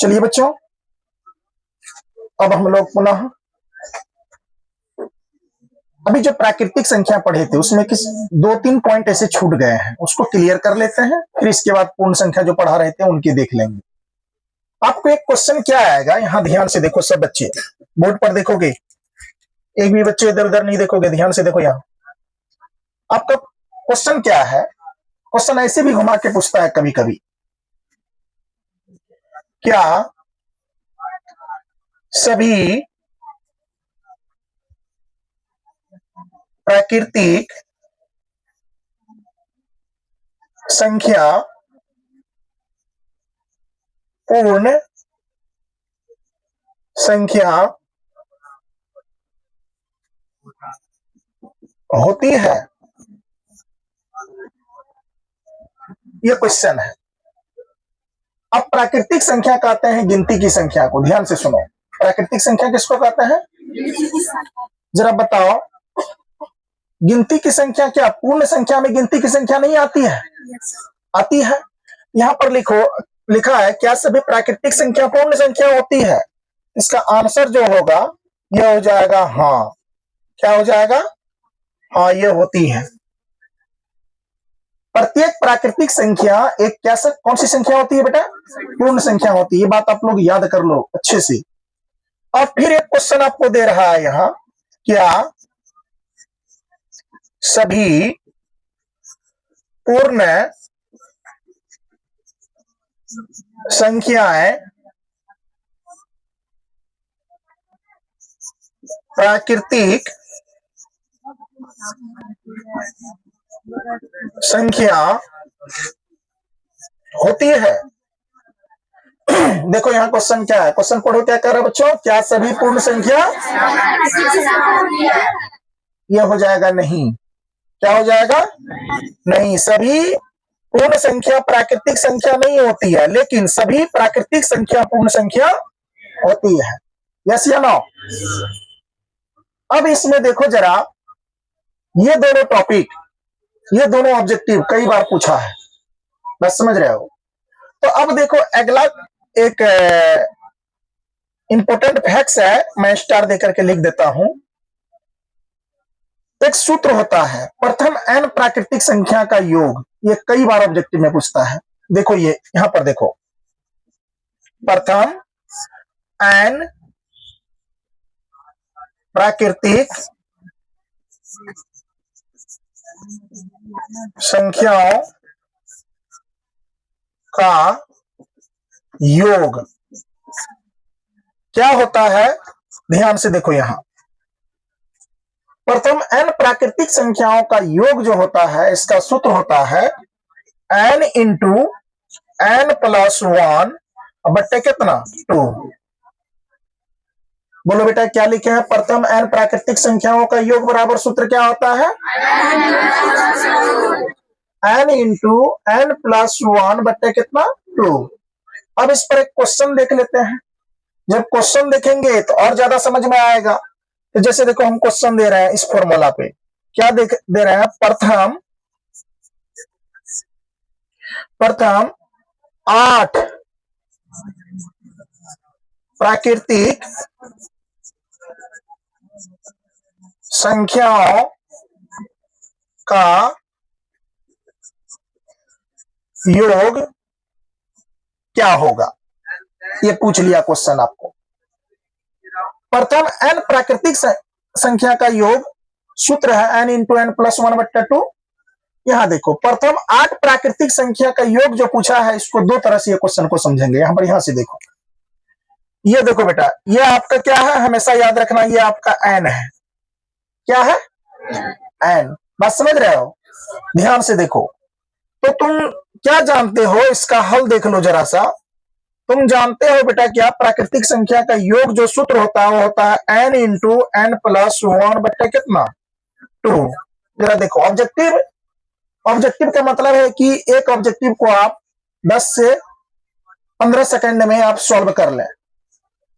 चलिए बच्चों, अब हम लोग पुनः अभी जो प्राकृतिक संख्या पढ़े थे उसमें किस 2-3 पॉइंट ऐसे छूट गए हैं, उसको क्लियर कर लेते हैं। फिर इसके बाद पूर्ण संख्या जो पढ़ा रहे थे उनकी देख लेंगे। आपको एक क्वेश्चन क्या आएगा, यहाँ ध्यान से देखो सब बच्चे, बोर्ड पर देखोगे, एक भी बच्चे इधर उधर नहीं देखोगे, ध्यान से देखो। यहाँ आपका क्वेश्चन क्या है, क्वेश्चन ऐसे भी घुमा के पूछता है कभी कभी, क्या सभी प्राकृतिक संख्या पूर्ण संख्या होती है? यह क्वेश्चन है। अब प्राकृतिक संख्या कहते हैं गिनती की संख्या को, ध्यान से सुनो। प्राकृतिक संख्या किसको कहते हैं? जरा बताओ, गिनती की संख्या क्या पूर्ण संख्या में गिनती की संख्या नहीं आती है? आती है। यहाँ पर लिखा है क्या सभी प्राकृतिक संख्या पूर्ण संख्या होती है? इसका आंसर जो होगा यह हो जाएगा हाँ। क्या हो जाएगा? हाँ, ये होती है। प्रत्येक प्राकृतिक संख्या एक कौन सी संख्या होती है बेटा? पूर्ण संख्या होती है। ये बात आप लोग याद कर लो अच्छे से। और फिर एक क्वेश्चन आपको दे रहा है यहाँ, क्या सभी पूर्ण संख्याएं प्राकृतिक संख्या होती है? देखो यहाँ क्वेश्चन क्या है, क्वेश्चन पढ़ो क्या कर रहा है बच्चों, क्या सभी पूर्ण संख्या? यह हो जाएगा नहीं। क्या हो जाएगा? नहीं, सभी पूर्ण संख्या प्राकृतिक संख्या नहीं होती है, लेकिन सभी प्राकृतिक संख्या पूर्ण संख्या होती है। यस या नो? अब इसमें देखो जरा, ये दोनों टॉपिक, ये दोनों ऑब्जेक्टिव कई बार पूछा है, बस समझ रहे हो? तो अब देखो अगला एक इंपॉर्टेंट फैक्ट्स है, मैं स्टार देकर के लिख देता हूं। एक सूत्र होता है प्रथम n प्राकृतिक संख्या का योग, ये कई बार ऑब्जेक्टिव में पूछता है। देखो ये यहां पर देखो, प्रथम n प्राकृतिक संख्याओं का योग क्या होता है? ध्यान से देखो, यहां प्रथम n प्राकृतिक संख्याओं का योग जो होता है, इसका सूत्र होता है n इंटू n प्लस 1 बट्टे कितना? 2। बोलो बेटा क्या लिखे हैं? प्रथम n प्राकृतिक संख्याओं का योग बराबर सूत्र क्या होता है? n इंटू n प्लस 1 बट्टे कितना? 2। अब इस पर एक क्वेश्चन देख लेते हैं। जब क्वेश्चन देखेंगे तो और ज्यादा समझ में आएगा। तो जैसे देखो हम क्वेश्चन दे रहे हैं इस फॉर्मूला पे, क्या दे रहे हैं? प्रथम 8 प्राकृतिक संख्याओं का योग क्या होगा? ये पूछ लिया क्वेश्चन आपको। प्रथम n प्राकृतिक संख्या का योग सूत्र है n इंटू n प्लस 1 बट्टा 2। यहां देखो प्रथम 8 प्राकृतिक संख्या का योग जो पूछा है, इसको दो तरह से ये क्वेश्चन को समझेंगे। यहां पर यहां से देखो, ये देखो बेटा, ये आपका क्या है? हमेशा याद रखना, ये आपका n है। क्या है? n। बात समझ रहे हो? ध्यान से देखो। तो तुम क्या जानते हो, इसका हल देख लो जरा सा। तुम जानते हो बेटा क्या? प्राकृतिक संख्या का योग जो सूत्र होता है वो होता है n इंटू n प्लस 1 बट्टा कितना? 2। जरा देखो, ऑब्जेक्टिव का मतलब है कि एक ऑब्जेक्टिव को आप 10 से 15 सेकंड में आप सॉल्व कर लें,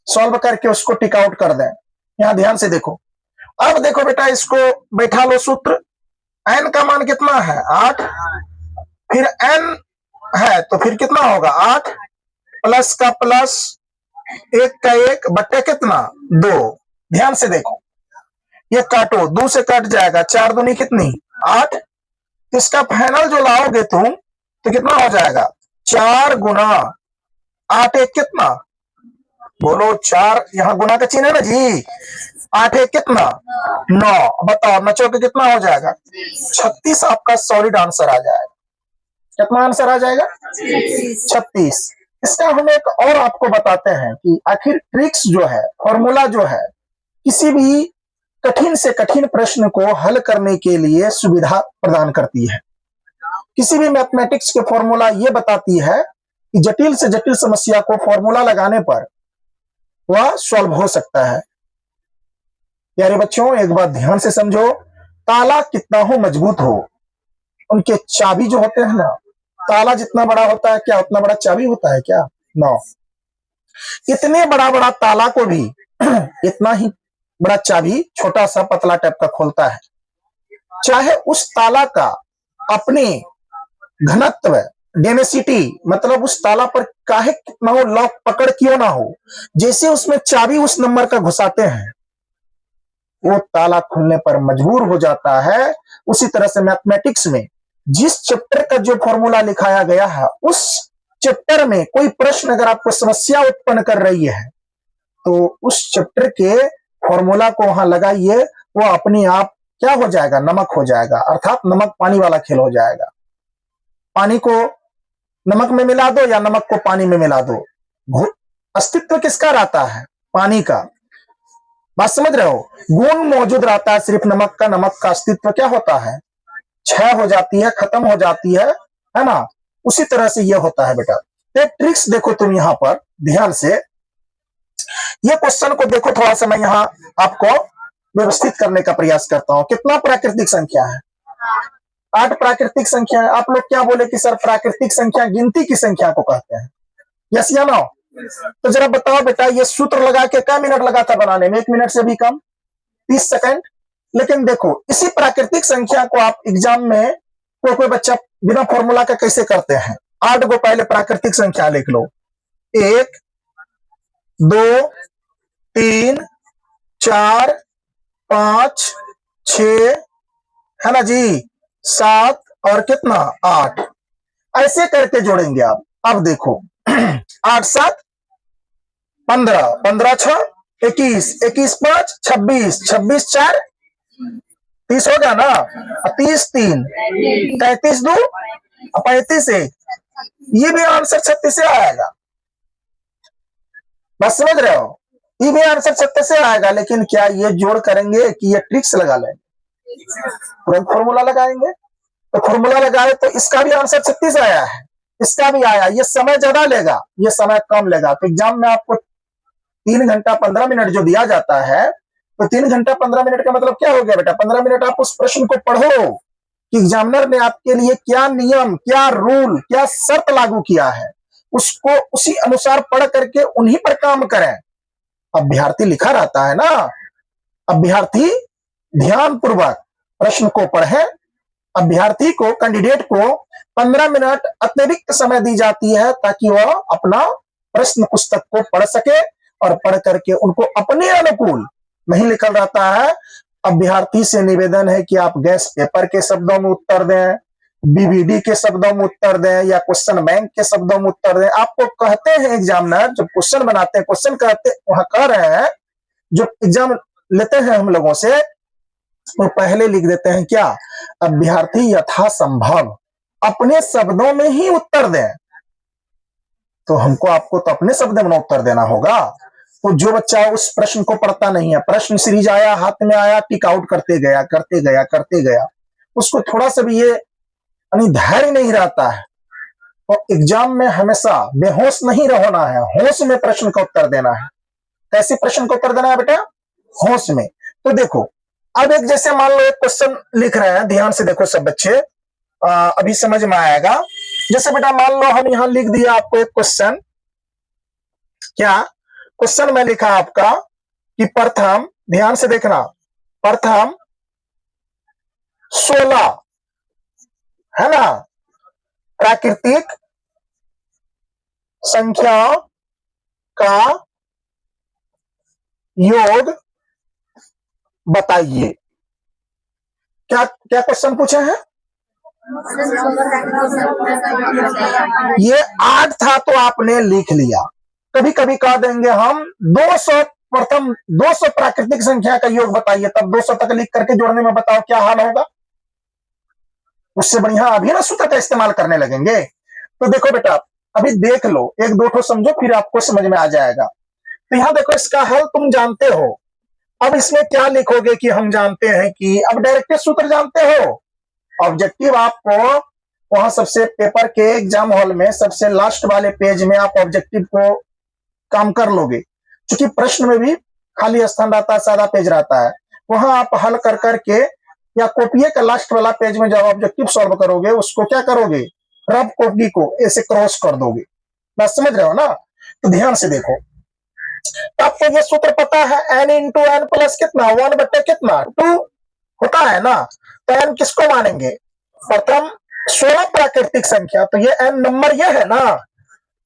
सॉल्व करके उसको टिक आउट कर दें। यहां ध्यान से देखो। अब देखो बेटा, इसको बैठा लो सूत्र। n का मान कितना है? 8। फिर n है तो फिर कितना होगा? 8 प्लस का प्लस, एक का एक बट्टे कितना 2। ध्यान से देखो, ये काटो, 2 से कट जाएगा, 4 दूनी कितनी 8। इसका फाइनल जो लाओगे तुम तो कितना हो जाएगा 4 गुना 8 एक कितना, बोलो 4, यहां गुना का चिन्ह है ना जी। 8 एक कितना 9, बताओ नचो के कितना हो जाएगा 36। आपका सॉलिड आंसर आ जाएगा। कितना आंसर आ जाएगा 36। इसका हम एक और आपको बताते हैं कि आखिर ट्रिक्स जो है, फॉर्मूला जो है, किसी भी कठिन से कठिन प्रश्न को हल करने के लिए सुविधा प्रदान करती है। किसी भी मैथमेटिक्स के फॉर्मूला ये बताती है कि जटिल से जटिल समस्या को फॉर्मूला लगाने पर वह सॉल्व हो सकता है। प्यारे बच्चों, एक बात ध्यान से समझो, ताला कितना हो मजबूत हो, उनके चाबी जो होते हैं ना, ताला जितना बड़ा होता है क्या उतना बड़ा चाबी होता है क्या, नो। इतने बड़ा बड़ा ताला को भी इतना ही बड़ा चाबी छोटा सा पतला टाइप का खोलता है। चाहे उस ताला का अपने घनत्व डेंसिटी, मतलब उस ताला पर काहे कितना हो लॉक पकड़ क्यों ना हो, जैसे उसमें चाबी उस नंबर का घुसाते हैं वो ताला खुलने पर मजबूर हो जाता है। उसी तरह से मैथमेटिक्स में जिस चैप्टर का जो फॉर्मूला लिखाया गया है, उस चैप्टर में कोई प्रश्न अगर आपको समस्या उत्पन्न कर रही है तो उस चैप्टर के फॉर्मूला को वहां लगाइए, वो अपने आप क्या हो जाएगा, नमक हो जाएगा, अर्थात नमक पानी वाला खेल हो जाएगा। पानी को नमक में मिला दो या नमक को पानी में मिला दो, अस्तित्व किसका रहता है, पानी का। बात समझ रहे हो, गुण मौजूद रहता है सिर्फ नमक का, नमक का अस्तित्व क्या होता है, क्षय हो जाती है, खत्म हो जाती है ना। उसी तरह से यह होता है बेटा। एक ट्रिक्स देखो तुम यहां पर ध्यान से, ये क्वेश्चन को देखो थोड़ा सा, मैं यहां आपको व्यवस्थित करने का प्रयास करता हूं। कितना प्राकृतिक संख्या है, 8 प्राकृतिक संख्या है। आप लोग क्या बोले कि सर प्राकृतिक संख्या गिनती की संख्या को कहते हैं, यस या नो। तो जरा बताओ बेटा, ये सूत्र लगा के क्या मिनट लगा था बनाने में, 1 मिनट से भी कम, 30 सेकंड। लेकिन देखो इसी प्राकृतिक संख्या को आप एग्जाम में कोई बच्चा बिना फॉर्मूला का कैसे करते हैं। 8 को पहले प्राकृतिक संख्या लिख लो, 1 2 3 4 5 6 है ना जी, 7 और कितना 8, ऐसे करके जोड़ेंगे आप। अब देखो 8 7 15, 15 6 21, 21 5 26, 26 4 30 हो गया ना, 30 3 33 2 35 1, ये भी आंसर 36 से आएगा। बस समझ रहे हो, ये भी आंसर 36 से आएगा। लेकिन क्या ये जोड़ करेंगे कि ये ट्रिक्स लगा लेंगे, तुरंत फॉर्मूला लगाएंगे। तो फॉर्मूला लगाए तो इसका भी आंसर 36 आया है, इसका भी आया। ये समय ज्यादा लेगा, ये समय कम लेगा। तो एग्जाम में आपको 3 घंटा 15 मिनट जो दिया जाता है, तो 3 घंटा 15 मिनट का मतलब क्या हो गया बेटा, 15 मिनट आप उस प्रश्न को पढ़ो कि एग्जामिनर ने आपके लिए क्या नियम, क्या रूल, क्या शर्त लागू किया है, उसको उसी अनुसार पढ़ करके उन्हीं पर काम करें। अभ्यर्थी लिखा रहता है ना, अभ्यर्थी ध्यान पूर्वक प्रश्न को पढ़े। अभ्यर्थी को, कैंडिडेट को 15 मिनट अतिरिक्त समय दी जाती है ताकि वह अपना प्रश्न पुस्तक को पढ़ सके और पढ़ करके उनको अपने अनुकूल नहीं लिखल रहता है। अभ्यर्थी से निवेदन है कि आप गैस पेपर के शब्दों में उत्तर दें, बीबीडी के शब्दों में उत्तर दें या क्वेश्चन बैंक के शब्दों में उत्तर दें। आपको कहते हैं एग्जामिनर, जब क्वेश्चन बनाते हैं, क्वेश्चन कहते वहां कह रहे हैं, जो एग्जाम लेते हैं हम लोगों से, वो पहले लिख देते हैं क्या, अभ्यर्थी यथासंभव अपने शब्दों में ही उत्तर दें। तो हमको आपको तो अपने शब्दों में उत्तर देना होगा। तो जो बच्चा उस प्रश्न को पढ़ता नहीं है, प्रश्न सीरीज आया, हाथ में आया, टिक आउट करते गया करते गया करते गया, उसको थोड़ा सा भी ये धैर्य नहीं रहता है। तो एग्जाम में हमेशा बेहोश नहीं रहना है, होश में प्रश्न का उत्तर देना है। कैसे प्रश्न का उत्तर देना है बेटा, होश में। तो देखो अब एक जैसे मान लो एक क्वेश्चन लिख रहे हैं, ध्यान से देखो सब बच्चे, अभी समझ में आएगा। जैसे बेटा मान लो हम यहां लिख दिया आपको एक क्वेश्चन, क्या क्वेश्चन में लिखा आपका कि प्रथम, ध्यान से देखना, प्रथम 16 है ना प्राकृतिक संख्याओं का योग बताइए। क्या क्या क्वेश्चन पूछे हैं? ये 8 था तो आपने लिख लिया। कभी कभी कह देंगे हम 200, प्रथम 200 प्राकृतिक संख्या का योग बताइए, तब 200 तक लिख करके जोड़ने में बताओ क्या हाल होगा। उससे बढ़िया अभी ना सूत्र का इस्तेमाल करने लगेंगे। तो देखो बेटा, अभी देख लो, एक दो ठो समझो, फिर आपको समझ में आ जाएगा। तो यहां देखो, इसका हल तुम जानते हो। अब इसमें क्या लिखोगे कि हम जानते हैं कि, अब डायरेक्ट सूत्र जानते हो। ऑब्जेक्टिव आपको वहां सबसे पेपर के एग्जाम हॉल में सबसे लास्ट वाले पेज में आप ऑब्जेक्टिव को काम कर लोगे, क्योंकि प्रश्न में भी खाली स्थान रहता है, सादा पेज रहता है। वहां आप हल कर करके या कॉपी का लास्ट वाला पेज में जब ऑब्जेक्टिव सॉल्व करोगे, उसको क्या करोगे, रब कॉपी को ऐसे क्रॉस कर दोगे। बात समझ रहे हो ना? तो ध्यान से देखो, आपको ये सूत्र पता है, n इंटू एन प्लस कितना 1 बटे कितना 2 होता है ना। तो n किसको मानेंगे? प्रथम 16 प्राकृतिक संख्या, तो ये n नंबर ये है ना।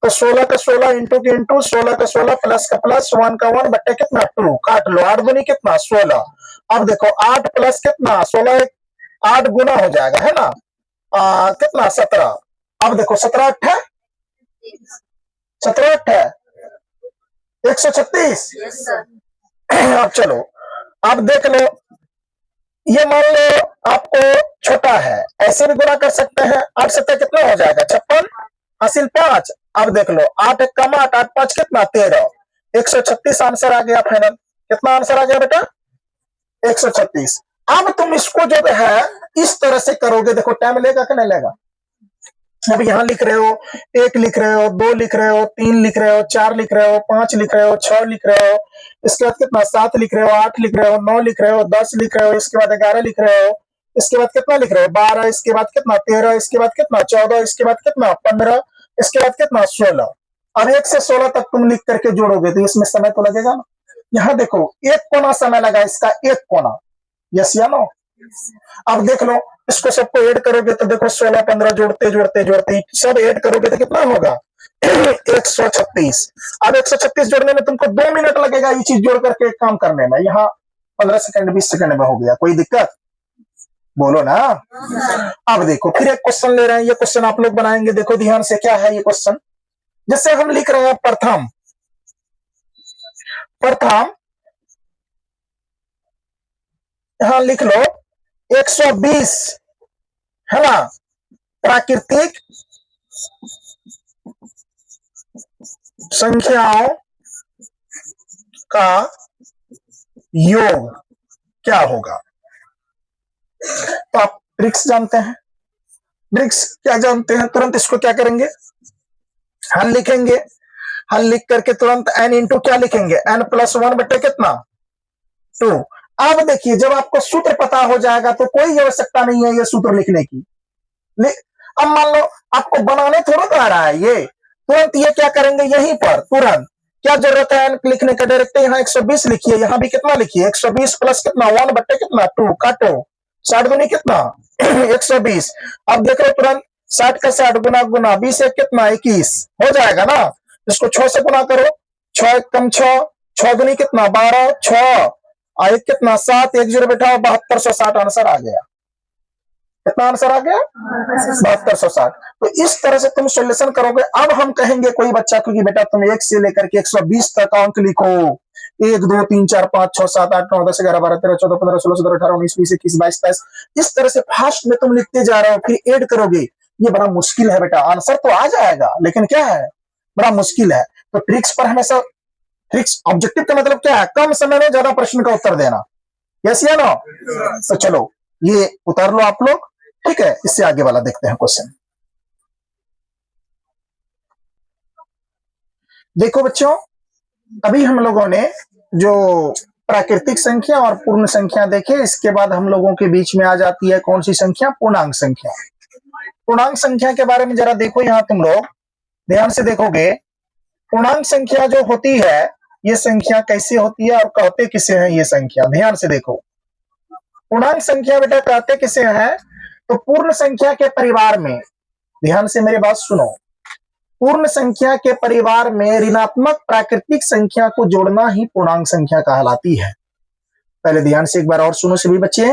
तो 16 का 16 इंटू के इंटू, 16 का 16 प्लस का प्लस, 1 का 1 बटे कितना 2, काट लो, 8 दूनी कितना 16। अब देखो 8 प्लस कितना 16, 8 गुना हो जाएगा है ना, कितना 17। अब देखो 17 अट्ठा 17 अट्ठा 136। अब चलो, अब देख लो, ये मान लो आपको छोटा है, ऐसे भी गुना कर सकते हैं। 8 सत्ता कितना हो जाएगा 56, हासिल 5। अब देख लो 8 एक कम 8, 8 5 कितना 13, 136 आंसर आ गया फाइनल। कितना आंसर आ गया बेटा? 136। अब तुम इसको जो है इस तरह से करोगे, देखो टाइम लेगा कि नहीं लेगा। अब यहां लिख रहे हो, 1 लिख रहे हो, 2 लिख रहे हो, 3 लिख रहे हो, 4 लिख रहे हो, 5 लिख रहे हो, 6 लिख रहे हो, इसके बाद कितना 7 लिख रहे हो, 8 लिख रहे हो, 9 लिख रहे हो, 10 लिख रहे हो, इसके बाद 11 लिख रहे हो, इसके बाद कितना लिख रहे हो 12, इसके बाद कितना 13, इसके बाद कितना 14, इसके बाद कितना 15, इसके बाद कितना 16। अब 1 से 16 तक तुम लिख करके जोड़ोगे तो इसमें समय तो लगेगा ना। यहाँ देखो 1 कोना समय लगा, इसका 1 कोना, यस या नो। अब देख लो, इसको सबको ऐड करोगे तो देखो 16 15 जोड़ते जोड़ते जोड़ते सब ऐड करोगे तो कितना होगा 136। अब 136 जोड़ने में तुमको 2 मिनट लगेगा ये चीज जोड़ करके काम करने में। यहाँ 15 सेकंड 20 सेकंड में हो गया, कोई दिक्कत? बोलो ना। अब देखो फिर एक क्वेश्चन ले रहे हैं, ये क्वेश्चन आप लोग बनाएंगे, देखो ध्यान से क्या है ये क्वेश्चन। जैसे हम लिख रहे हैं प्रथम, प्रथम यहां लिख लो 120 है ना, प्राकृतिक संख्याओं का योग क्या होगा। तो आप ट्रिक्स जानते हैं, ट्रिक्स क्या जानते हैं, तुरंत इसको क्या करेंगे, हल लिखेंगे। हल लिख करके तुरंत n इंटू क्या लिखेंगे, n प्लस 1 बटे कितना 2। अब देखिए जब आपको सूत्र पता हो जाएगा तो कोई आवश्यकता नहीं है ये सूत्र लिखने की। अब मान लो आपको बनाने थोड़ा तो आ रहा है, ये तुरंत ये क्या करेंगे, यहीं पर तुरंत क्या जरूरत है n लिखने का, डायरेक्ट यहाँ 120 लिखिए, यहाँ भी कितना लिखिए 120 प्लस कितना 1 बटे कितना 2, काटो 60 दूनी कितना 120। अब देख लो तुरंत 60 का 60 गुना गुना 20 एक कितना 21 हो जाएगा ना। इसको 6 से गुना करो, 6 एक कम 6, 6 दूनी कितना 12, 6 एक कितना 7, 1 जीरो बैठा 7260 आंसर आ गया। कितना आंसर आ गया 7260। तो इस तरह से तुम सॉल्यूशन करोगे। अब हम कहेंगे कोई बच्चा को कि बेटा तुम 1 से लेकर के 120 तक अंक लिखो, 1 2 3 4 5 6 7 8 9 10 11 12 13 14 15 16 17 18 19 20 21 22 23, इस तरह से फास्ट में तुम लिखते जा रहे हो, फिर ऐड करोगे। ये बड़ा मुश्किल है बेटा, आंसर तो आ जाएगा लेकिन क्या है, बड़ा मुश्किल है। तो ट्रिक्स पर हमेशा, ट्रिक्स ऑब्जेक्टिव का मतलब क्या है, कम समय में ज्यादा प्रश्न का उत्तर देना, यस या नो। तो चलो ये उतार लो आप लोग, ठीक है। इससे आगे वाला देखते हैं क्वेश्चन। देखो बच्चों, अभी हम लोगों ने जो प्राकृतिक संख्या और पूर्ण संख्या देखे, इसके बाद हम लोगों के बीच में आ जाती है कौन सी संख्या, पूर्णांक संख्या। पूर्णांक संख्या के बारे में जरा देखो, यहां तुम लोग ध्यान से देखोगे, पूर्णांक संख्या जो होती है ये संख्या कैसे होती है और कहते किसे हैं ये संख्या, ध्यान से देखो। पूर्णांक संख्या बेटा कहते किसे हैं, तो पूर्ण संख्या के परिवार में, ध्यान से मेरी बात सुनो, पूर्ण संख्या के परिवार में ऋणात्मक प्राकृतिक संख्या को जोड़ना ही पूर्णांक संख्या कहलाती है। पहले ध्यान से एक बार और सुनो सभी बच्चे,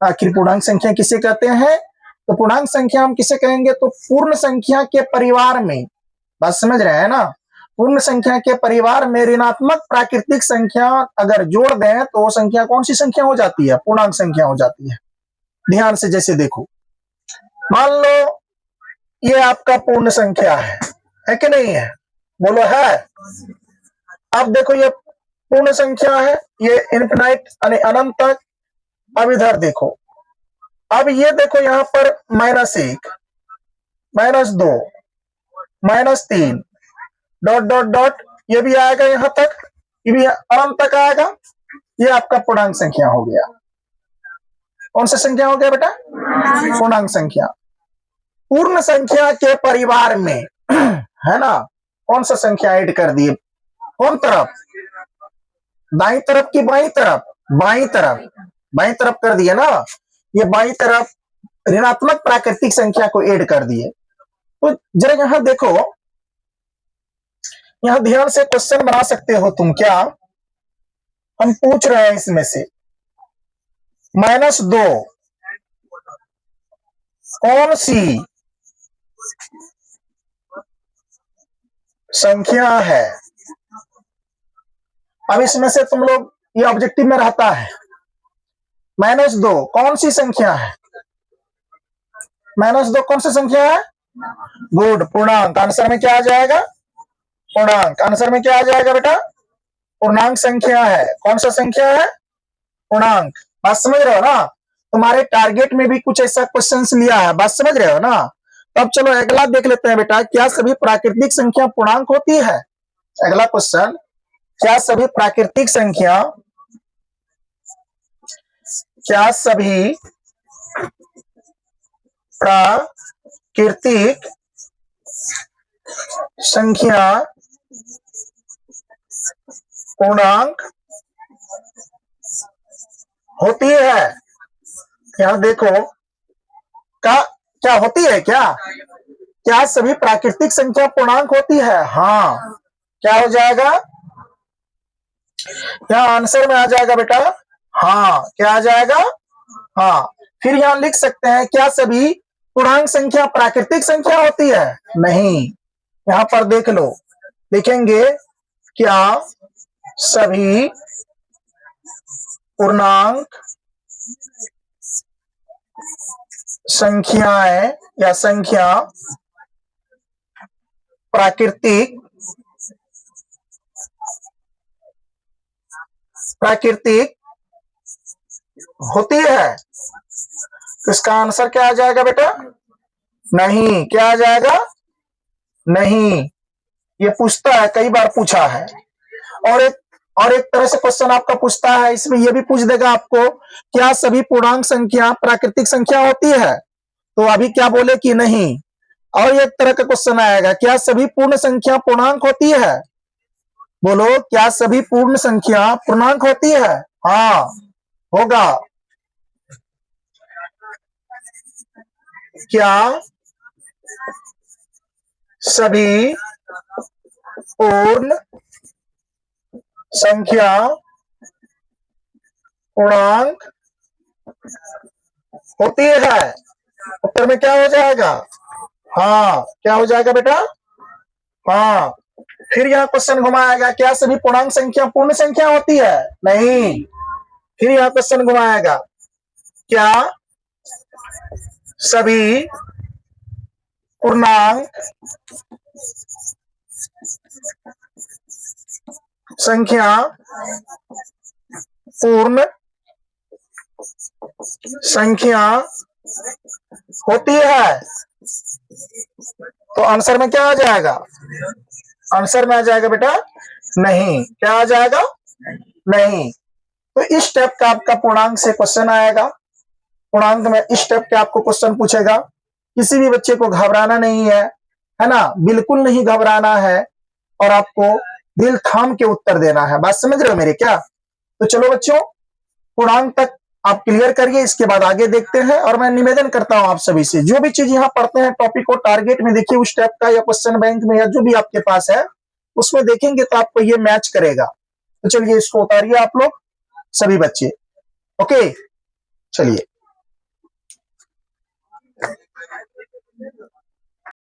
आखिर पूर्णांक संख्या किसे कहते हैं? तो पूर्णांक संख्या हम किसे कहेंगे? तो पूर्ण संख्या के परिवार में, बात समझ रहे हैं ना, पूर्ण संख्या के परिवार में ऋणात्मक प्राकृतिक संख्या अगर जोड़ दें तो वो संख्या कौन सी संख्या हो जाती है? पूर्णांक संख्या हो जाती है। ध्यान से जैसे देखो, मान लो ये आपका पूर्ण संख्या है कि नहीं है? बोलो है। अब देखो ये पूर्ण संख्या है, ये इनफिनाइट यानी अनंत तक। अब इधर देखो, अब ये देखो यहां पर -1, -2, -3 डॉट डॉट डॉट, ये भी आएगा यहां तक, ये भी अनंत तक आएगा। ये आपका पूर्णांक संख्या हो गया। कौन सा संख्या हो गया बेटा? पूर्णांक संख्या। पूर्ण संख्या के परिवार में है ना, कौन सा संख्या ऐड कर दिए? कौन तरफ? दाई तरफ की बाई तरफ? बाई तरफ, बाई तरफ कर दिए ना। ये बाई तरफ ऋणात्मक प्राकृतिक संख्या को ऐड कर दिए। तो जरा यहां देखो, यहां ध्यान से क्वेश्चन बना सकते हो तुम। क्या हम पूछ रहे हैं इसमें से -2 कौन सी संख्या है? अब इसमें से तुम लोग, ये ऑब्जेक्टिव में रहता है, -2 कौन सी संख्या है? -2 कौन सी संख्या है? गुड, पूर्णांक। आंसर में क्या आ जाएगा? पूर्णांक। आंसर में क्या आ जाएगा बेटा? पूर्णांक संख्या है। कौन सा संख्या है? पूर्णांक। बात समझ रहे हो ना? तुम्हारे टारगेट में भी कुछ ऐसा क्वेश्चन लिया है, बात समझ रहे हो ना? तो अब चलो अगला देख लेते हैं बेटा, क्या सभी प्राकृतिक संख्या पूर्णांक होती है? अगला क्वेश्चन, क्या सभी प्राकृतिक संख्या, क्या सभी प्राकृतिक संख्या पूर्णांक होती है? यहां देखो, क्या होती है? क्या सभी प्राकृतिक संख्या पूर्णांक होती है? हाँ। क्या हो जाएगा? यहां आंसर में आ जाएगा बेटा हाँ। क्या आ जाएगा? हाँ। फिर यहां लिख सकते हैं, क्या सभी पूर्णांक संख्या प्राकृतिक संख्या होती है? नहीं। यहां पर देख लो, लिखेंगे क्या सभी पूर्णांक संख्याएं या संख्या प्राकृतिक होती है? तो इसका आंसर क्या आ जाएगा बेटा? नहीं। क्या आ जाएगा? नहीं। ये पूछता है, कई बार पूछा है। और एक तरह से क्वेश्चन आपका पूछता है, इसमें ये भी पूछ देगा आपको, क्या सभी पूर्णांक संख्या प्राकृतिक संख्या होती है? तो अभी क्या बोले कि नहीं। और एक तरह का क्वेश्चन आएगा, क्या सभी पूर्ण संख्या पूर्णांक होती है? बोलो, क्या सभी पूर्ण संख्या पूर्णांक होती है? हाँ, होगा। क्या सभी पूर्ण संख्या पूर्णांक होती है? उत्तर में क्या हो जाएगा? हाँ। क्या हो जाएगा बेटा? हाँ। फिर यहां क्वेश्चन घुमाएगा, क्या सभी पूर्णांक संख्या पूर्ण संख्या होती है? नहीं। फिर यहां क्वेश्चन घुमाएगा, क्या सभी पूर्णांक संख्या पूर्ण संख्या होती है? तो आंसर में क्या आ जाएगा? आंसर में आ जाएगा बेटा नहीं। क्या आ जाएगा? नहीं। तो इस टाइप का आपका पूर्णांक से क्वेश्चन आएगा। पूर्णांक में इस टाइप के आपको क्वेश्चन पूछेगा। किसी भी बच्चे को घबराना नहीं है ना, बिल्कुल नहीं घबराना है, और आपको दिल थाम के उत्तर देना है। बात समझ रहे हो मेरे? क्या तो चलो बच्चों, पूर्णांक तक आप क्लियर करिए, इसके बाद आगे देखते हैं। और मैं निवेदन करता हूं आप सभी से, जो भी चीज यहां पढ़ते हैं टॉपिक को टारगेट में देखिए, उस टाइप का या क्वेश्चन बैंक में या जो भी आपके पास है उसमें देखेंगे तो आपको ये मैच करेगा। तो चलिए इसको उतारिए आप लोग सभी बच्चे। ओके, चलिए।